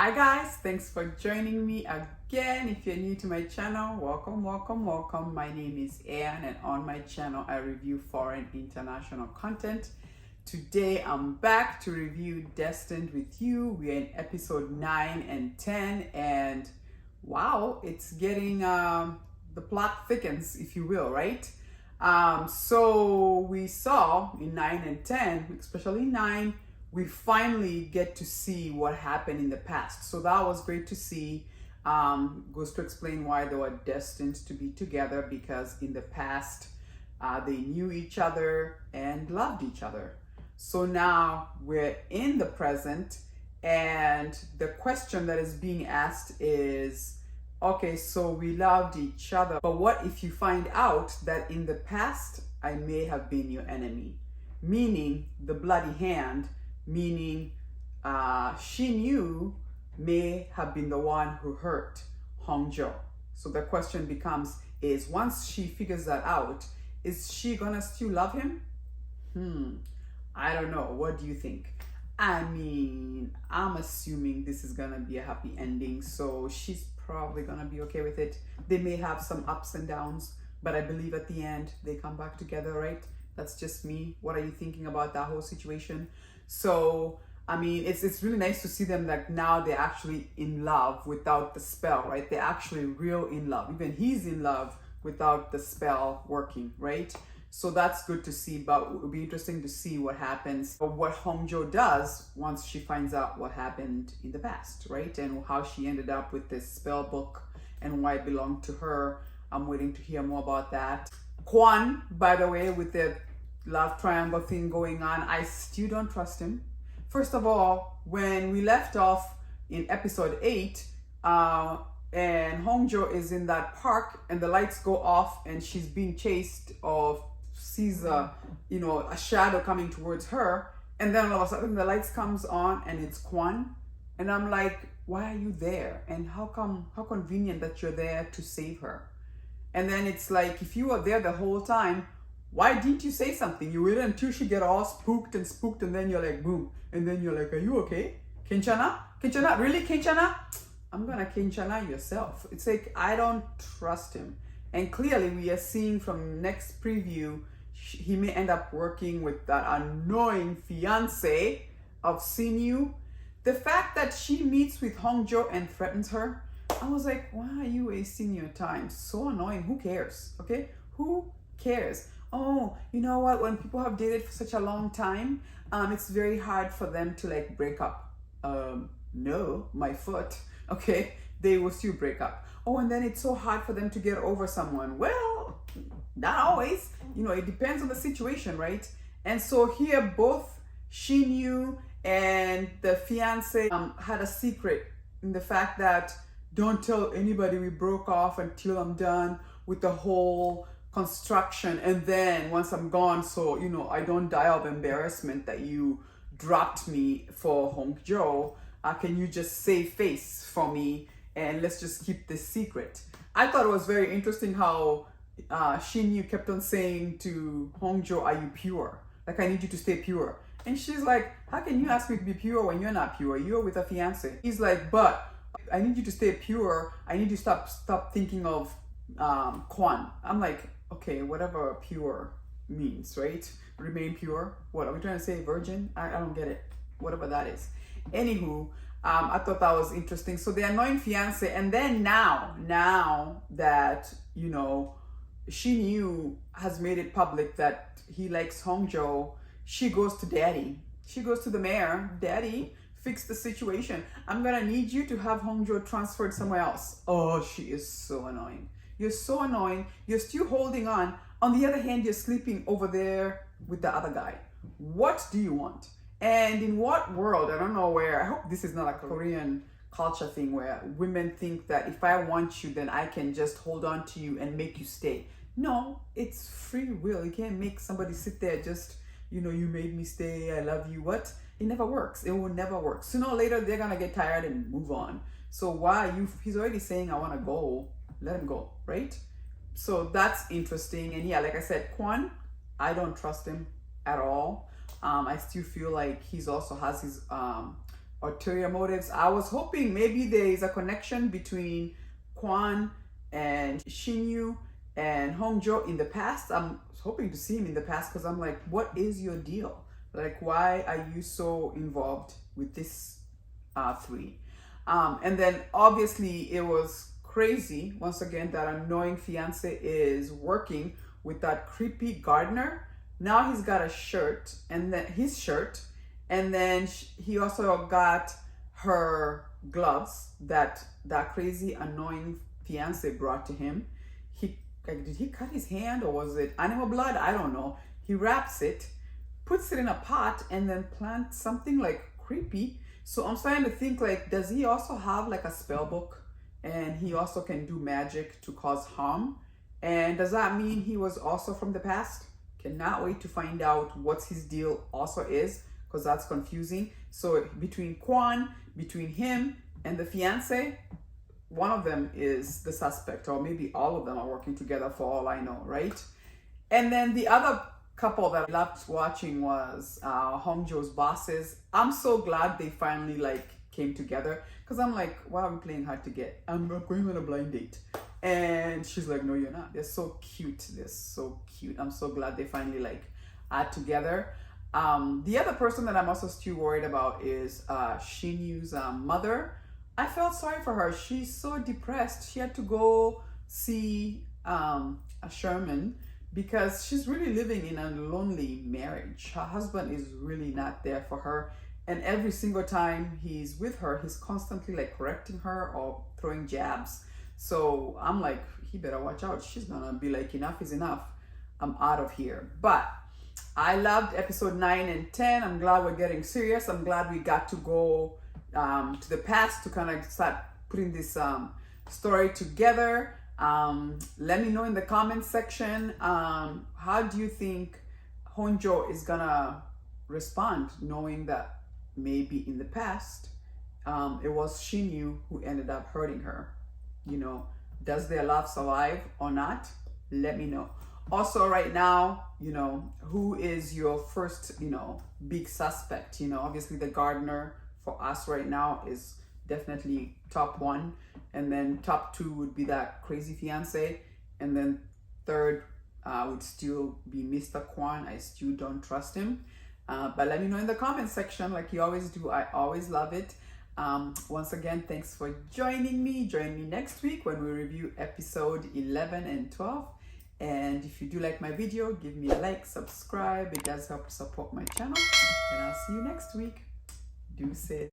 Hi guys, thanks for joining me again. If you're new to my channel, welcome. My name is Ann, and on my channel I review foreign international content. Today I'm back to review Destined with you. We're in episode 9 and 10, and wow, it's getting the plot thickens, if you will, right? So we saw in 9 and 10, especially 9, we finally get to see what happened in the past. So that was great to see. Goes to explain why they were destined to be together, because in the past they knew each other and loved each other. So now we're in the present, and the question that is being asked is, okay, so we loved each other, but what if you find out that in the past I may have been your enemy? Meaning the bloody hand, meaning she knew may have been the one who hurt Hongjo. So the question becomes is, once she figures that out, is she gonna still love him? I don't know. What do you think? I mean, I'm assuming this is gonna be a happy ending, so she's probably gonna be okay with it. They may have some ups and downs, but I believe at the end they come back together, right? That's just me. What are you thinking about that whole situation? So I mean, it's really nice to see them, like, now they're actually in love without the spell, right? They're actually real in love. Even he's in love without the spell working, right? So that's good to see, but it would be interesting to see what happens, or what Hongjo does once she finds out what happened in the past, right? And how she ended up with this spell book and why it belonged to her. I'm waiting to hear more about that. Kwan, by the way, with the love triangle thing going on, I still don't trust him. First of all, when we left off in episode 8, and Hongjo is in that park and the lights go off and she's being chased, or sees a shadow coming towards her, and then all of a sudden the lights comes on and it's Kwan, and I'm like, why are you there? And how convenient that you're there to save her. And then it's like, if you were there the whole time, why didn't you say something? You waited until she get all spooked, and then you're like, boom. And then you're like, are you okay? Kinchana? Really, Kinchana? I'm gonna Kinchana yourself. It's like, I don't trust him. And clearly we are seeing from next preview, he may end up working with that annoying fiance of Sinew. The fact that she meets with Hongjo and threatens her, I was like, why are you wasting your time? So annoying. Who cares? Okay? Who cares? Oh, you know what? When people have dated for such a long time, it's very hard for them to, like, break up. No, my foot. Okay? They will still break up. Oh, and then it's so hard for them to get over someone. Well, not always. It depends on the situation, right? And so here, both Shinyu and the fiance had a secret in the fact that, don't tell anybody we broke off until I'm done with the whole construction, and then once I'm gone, so I don't die of embarrassment that you dropped me for Hongjo, can you just save face for me and let's just keep this secret. I thought it was very interesting how Shinyu kept on saying to Hongjo, are you pure? Like, I need you to stay pure. And she's like, how can you ask me to be pure when you're not pure? You're with a fiance. He's like, but I need you to stay pure. I need you to stop thinking of Kwan. I'm like, okay, whatever pure means, right? Remain pure. What are we trying to say? Virgin? I don't get it. Whatever that is. Anywho, I thought that was interesting. So the annoying fiance, and then now that Shinyu has made it public that he likes Hongjo, she goes to daddy. She goes to the mayor. Daddy, fix the situation. I'm gonna need you to have Hongjo transferred somewhere else. Oh, she is so annoying. You're so annoying. You're still holding on. On the other hand, you're sleeping over there with the other guy. What do you want? And in what world? I don't know where. I hope this is not a Korean culture thing where women think that if I want you, then I can just hold on to you and make you stay. No, it's free will. You can't make somebody sit there just, you made me stay, I love you. What? It never works. It will never work. Sooner or later, they're gonna get tired and move on. So he's already saying, I wanna go. Let him go, right? So that's interesting. And yeah, like I said, Kwan, I don't trust him at all. I still feel like he's also has his ulterior motives. I was hoping maybe there is a connection between Kwon and Shinyu and Hongjo in the past. I'm hoping to see him in the past because I'm like, what is your deal? Like, why are you so involved with this three? And then obviously it was crazy once again that annoying fiance is working with that creepy gardener. Now he's got a shirt, and then his shirt, and then he also got her gloves that crazy annoying fiance brought to him. He like, did he cut his hand or was it animal blood? I don't know. He wraps it, puts it in a pot, and then plants something like creepy. So I'm starting to think, like, does he also have like a spell book, and he also can do magic to cause harm? And does that mean he was also from the past? Cannot wait to find out what his deal also is, because that's confusing. So between Kwon, between him and the fiance, one of them is the suspect, or maybe all of them are working together for all I know, right? And then the other couple that I loved watching was Hongjo's bosses. I'm so glad they finally like came together, because I'm like, why are we playing hard to get? I'm going on a blind date. And she's like, no, you're not. They're so cute. They're so cute. I'm so glad they finally like add together. The other person that I'm also still worried about is Shinyu's mother. I felt sorry for her. She's so depressed. She had to go see a Sherman because she's really living in a lonely marriage. Her husband is really not there for her. And every single time he's with her, he's constantly like correcting her or throwing jabs. So I'm like, he better watch out. She's gonna be like, enough is enough. I'm out of here. But I loved episode 9 and 10. I'm glad we're getting serious. I'm glad we got to go to the past to kind of start putting this story together. Let me know in the comments section, how do you think Honjo is gonna respond, knowing that maybe in the past it was Shinyu who ended up hurting her? You know, does their love survive or not? Let me know. Also, right now, you know, who is your first, you know, big suspect? You know, obviously the gardener for us right now is definitely top 1, and then top 2 would be that crazy fiance, and then third would still be Mr. Kwon. I still don't trust him, but let me know in the comment section like you always do. I always love it. Once again, thanks for joining me. Join me next week when we review episode 11 and 12. And if you do like my video, give me a like, subscribe. It does help support my channel. And I'll see you next week. Deuces.